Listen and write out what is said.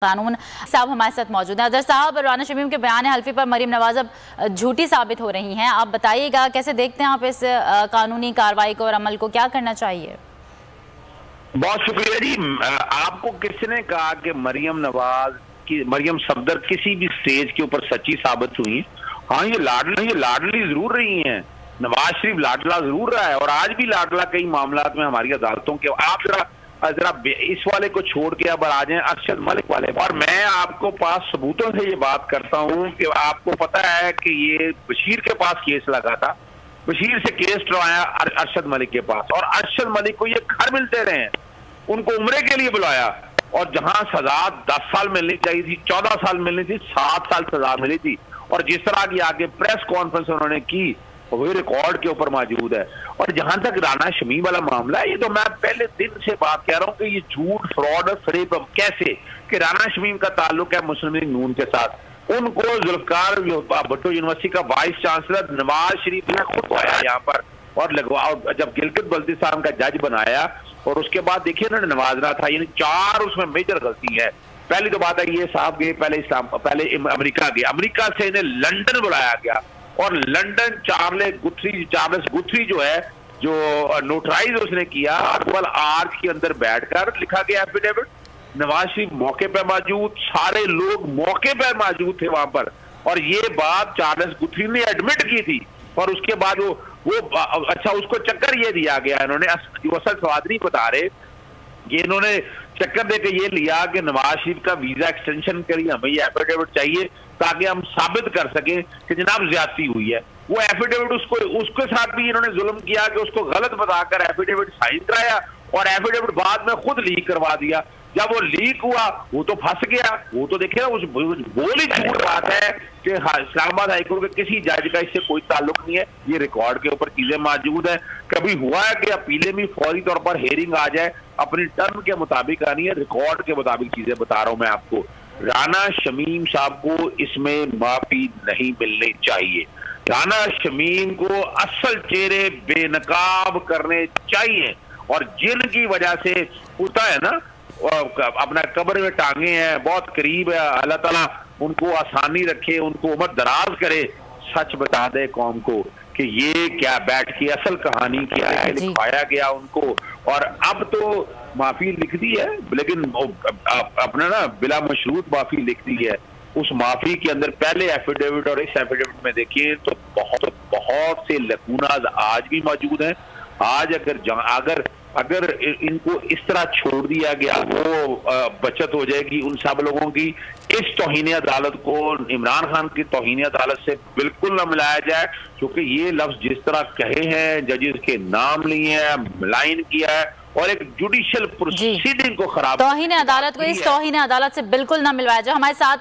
कानून साहब हमारे साथ मौजूद हैं। अजहर साहब, राना शमीम के बयान हल्फी पर मरीम नवाज अब झूठी साबित हो रही हैं, आप बताइएगा कैसे देखते हैं आप इस कानूनी कार्रवाई को और अमल को, क्या करना चाहिए? बहुत शुक्रिया जी। आपको किसने कहा कि मरियम नवाज की, मरियम सफदर किसी भी स्टेज के ऊपर सच्ची साबित हुई? हाँ, ये लाडली जरूर रही हैं। नवाज शरीफ लाडला जरूर रहा है और आज भी लाडला कई मामलात में हमारी अदालतों के। आप जरा इस वाले को छोड़ के अब आ जाएं अरशद मलिक वाले। और मैं आपको पास सबूतों से ये बात करता हूँ कि आपको पता है कि ये बशीर के पास केस लगा था, बशीर से केस करवाया अरशद मलिक के पास, और अरशद मलिक को ये घर मिलते रहे, उनको उम्रे के लिए बुलाया, और जहां सजा 10 साल मिलनी चाहिए थी 14 साल मिलनी थी, 7 साल सजा मिली थी। और जिस तरह की आगे प्रेस कॉन्फ्रेंस उन्होंने की वो रिकॉर्ड के ऊपर मौजूद है। और जहां तक राना शमीम वाला मामला है, ये तो मैं पहले दिन से बात कह रहा हूं कि ये झूठ, फ्रॉड और फरेब कैसे कि राना शमीम का ताल्लुक है मुस्लिम लीग नून के साथ। उनको जुल्फकार भुट्टो यूनिवर्सिटी का वाइस चांसलर नवाज शरीफ ने खुद आया यहाँ पर और लगवा, जब गिलगित बल्तिस्तान का जज बनाया और उसके बाद देखिए उन्होंने नवाजना था, यानी 4 उसमें मेजर गलती है। पहली तो बात है ये साहब गए पहले अमेरिका गए, अमेरिका से इन्हें लंदन बुलाया गया और लंदन चार्लेस गुथरी जो है, जो नोटराइज उसने किया, अरवल आर्च के अंदर बैठकर लिखा गया एफिडेविट। नवाज शरीफ मौके पर मौजूद, सारे लोग मौके पर मौजूद थे वहां पर, और ये बात चार्लेस गुथरी ने एडमिट की थी। और उसके बाद वो अच्छा, उसको चक्कर ये दिया गया, इन्होंने असल स्वाद नहीं बता रहे, ये इन्होंने चक्कर देके ये लिया कि नवाज शरीफ का वीजा एक्सटेंशन के लिए हमें ये एफिडेविट चाहिए ताकि हम साबित कर सकें कि जनाब ज्यादती हुई है। वो एफिडेविट उसके साथ भी इन्होंने जुल्म किया कि उसको गलत बताकर एफिडेविट साइन कराया और एफिडेविट बाद में खुद लीक करवा दिया। जब वो लीक हुआ वो तो फंस गया, वो तो देखिए ना, उस बोली झूठ बात है कि इस्लामाबाद हाईकोर्ट के किसी जज का इससे कोई ताल्लुक नहीं है। ये रिकॉर्ड के ऊपर चीजें मौजूद है। कभी हुआ है कि अपीलें भी फौरी तौर पर हेयरिंग आ जाए, अपनी टर्म के मुताबिक आनी है, रिकॉर्ड के मुताबिक चीजें बता रहा हूं मैं आपको। राना शमीम साहब को इसमें माफी नहीं मिलनी चाहिए। राना शमीम को असल चेहरे बेनकाब करने चाहिए, और जिनकी वजह से होता है ना, अपना कब्र में टांगे हैं, बहुत करीब है, अल्लाह ताला उनको आसानी रखे, उनको उम्र दराज करे, सच बता दे कौम को कि ये क्या बैठ की असल कहानी क्या है, लिखवाया गया उनको। और अब तो माफी लिख दी है, लेकिन अपना ना बिला मशरूत माफी लिख दी है। उस माफी के अंदर पहले एफिडेविट और इस एफिडेविट में देखिए तो बहुत से लकूनाज आज भी मौजूद हैं। आज अगर इनको इस तरह छोड़ दिया गया, वो बचत हो जाएगी उन सब लोगों की। इस तौहीन अदालत को इमरान खान की तौहीन अदालत से बिल्कुल न मिलाया जाए, क्योंकि ये लफ्ज जिस तरह कहे हैं, जजेस के नाम लिए हैं, मलाइन किया है और एक जुडिशियल प्रोसीडिंग को खराब, तौहीन अदालत को इस तौहीन अदालत से बिल्कुल न मिलवाया जाए। हमारे साथ